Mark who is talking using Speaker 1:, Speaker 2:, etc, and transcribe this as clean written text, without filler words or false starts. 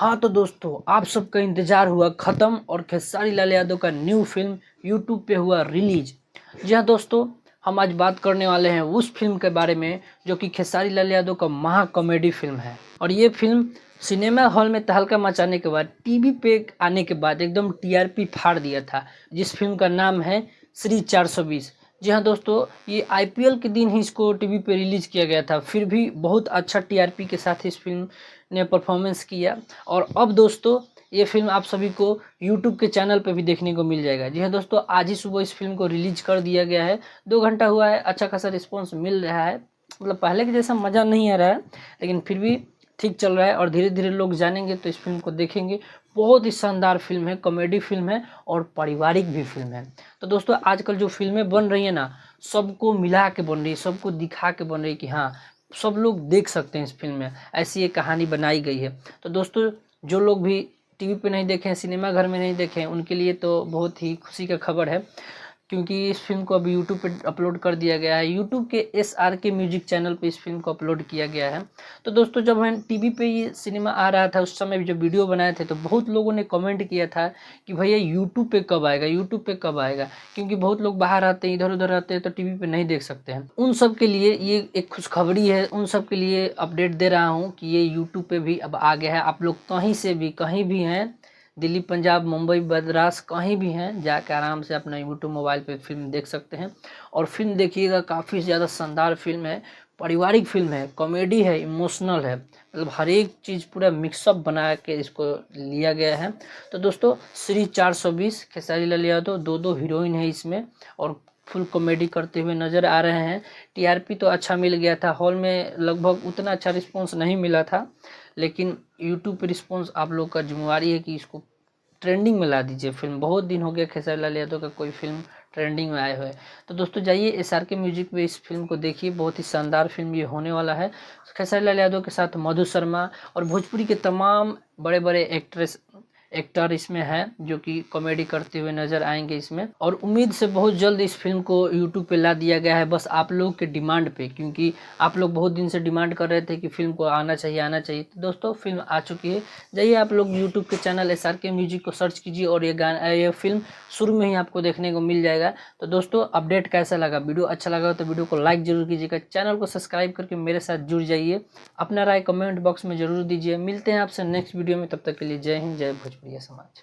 Speaker 1: हाँ तो दोस्तों, आप सबका इंतजार हुआ खत्म और खेसारी लाल यादव का न्यू फिल्म यूट्यूब पे हुआ रिलीज। जी हाँ दोस्तों, हम आज बात करने वाले हैं उस फिल्म के बारे में जो कि खेसारी लाल यादव का महा कॉमेडी फिल्म है। और ये फिल्म सिनेमा हॉल में तहलका मचाने के बाद टीवी पे आने के बाद एकदम टीआरपी फाड़ दिया था, जिस फिल्म का नाम है श्री 420। जी हाँ दोस्तों, ये आईपीएल के दिन ही इसको टीवी पे रिलीज किया गया था, फिर भी बहुत अच्छा टीआरपी के साथ इस फिल्म ने परफॉर्मेंस किया। और अब दोस्तों, ये फिल्म आप सभी को यूट्यूब के चैनल पे भी देखने को मिल जाएगा। जी हाँ दोस्तों, आज ही सुबह इस फिल्म को रिलीज कर दिया गया है। 2 घंटा हुआ है, अच्छा खासा रिस्पॉन्स मिल रहा है। मतलब पहले के जैसा मज़ा नहीं आ रहा है, लेकिन फिर भी ठीक चल रहा है और धीरे धीरे लोग जानेंगे तो इस फिल्म को देखेंगे। बहुत ही शानदार फिल्म है, कॉमेडी फिल्म है और पारिवारिक भी फिल्म है। तो दोस्तों, आजकल जो फिल्में बन रही है ना, सबको मिला के बन रही है, सबको दिखा के बन रही है कि हाँ, सब लोग देख सकते हैं इस फिल्म में, ऐसी एक कहानी बनाई गई है। तो दोस्तों, जो लोग भी टीवी पे नहीं देखें, सिनेमा घर में नहीं देखें, उनके लिए तो बहुत ही खुशी का खबर है, क्योंकि इस फिल्म को अभी यूट्यूब पे अपलोड कर दिया गया है। यूट्यूब के SRK म्यूजिक चैनल पे इस फिल्म को अपलोड किया गया है। तो दोस्तों, जब हम टीवी पे ये सिनेमा आ रहा था, उस समय भी जो वीडियो बनाए थे, तो बहुत लोगों ने कमेंट किया था कि भैया यूट्यूब पे कब आएगा, यूट्यूब पे कब आएगा, क्योंकि बहुत लोग बाहर आते हैं, इधर उधर रहते हैं, तो टीवी पे नहीं देख सकते हैं। उन सब के लिए ये एक खुशखबरी है, उन सब के लिए अपडेट दे रहा हूँ कि ये यूट्यूब पे भी अब आ गया है। आप लोग कहीं से भी, कहीं भी हैं, दिल्ली, पंजाब, मुंबई, मद्रास, कहीं भी हैं, जाकर आराम से अपना यूट्यूब मोबाइल पे फिल्म देख सकते हैं। और फिल्म देखिएगा, काफ़ी ज़्यादा शानदार फिल्म है, पारिवारिक फिल्म है, कॉमेडी है, इमोशनल है, मतलब हर एक चीज़ पूरा मिक्सअप बना के इसको लिया गया है। तो दोस्तों, श्री 420 खेसारी लाल यादव, दो हीरोइन है इसमें और फुल कॉमेडी करते हुए नज़र आ रहे हैं। टीआरपी तो अच्छा मिल गया था, हॉल में लगभग उतना अच्छा रिस्पॉन्स नहीं मिला था, लेकिन यूट्यूब पे रिस्पॉन्स आप लोग का जिम्मेवारी है कि इसको ट्रेंडिंग में ला दीजिए। फिल्म बहुत दिन हो गया खेसारी लाल यादव का कोई फिल्म ट्रेंडिंग में आए हुए। तो दोस्तों, जाइए SRK म्यूजिक पे इस फिल्म को देखिए, बहुत ही शानदार फिल्म ये होने वाला है। खेसारी लाल यादव के साथ मधु शर्मा और भोजपुरी के तमाम बड़े बड़े एक्टर इसमें है, जो कि कॉमेडी करते हुए नजर आएंगे इसमें। और उम्मीद से बहुत जल्द इस फिल्म को यूट्यूब पे ला दिया गया है, बस आप लोग के डिमांड पे, क्योंकि आप लोग बहुत दिन से डिमांड कर रहे थे कि फिल्म को आना चाहिए, आना चाहिए। तो दोस्तों, फिल्म आ चुकी है। जाइए आप लोग यूट्यूब के चैनल SRK म्यूजिक को सर्च कीजिए और ये फिल्म शुरू में ही आपको देखने को मिल जाएगा। तो दोस्तों, अपडेट कैसा लगा, वीडियो अच्छा लगा तो वीडियो को लाइक जरूर कीजिएगा, चैनल को सब्सक्राइब करके मेरे साथ जुड़ जाइए, अपना राय कमेंट बॉक्स में जरूर दीजिए। मिलते हैं आपसे नेक्स्ट वीडियो में, तब तक के लिए जय हिंद, जय भोजपुरिया समाज।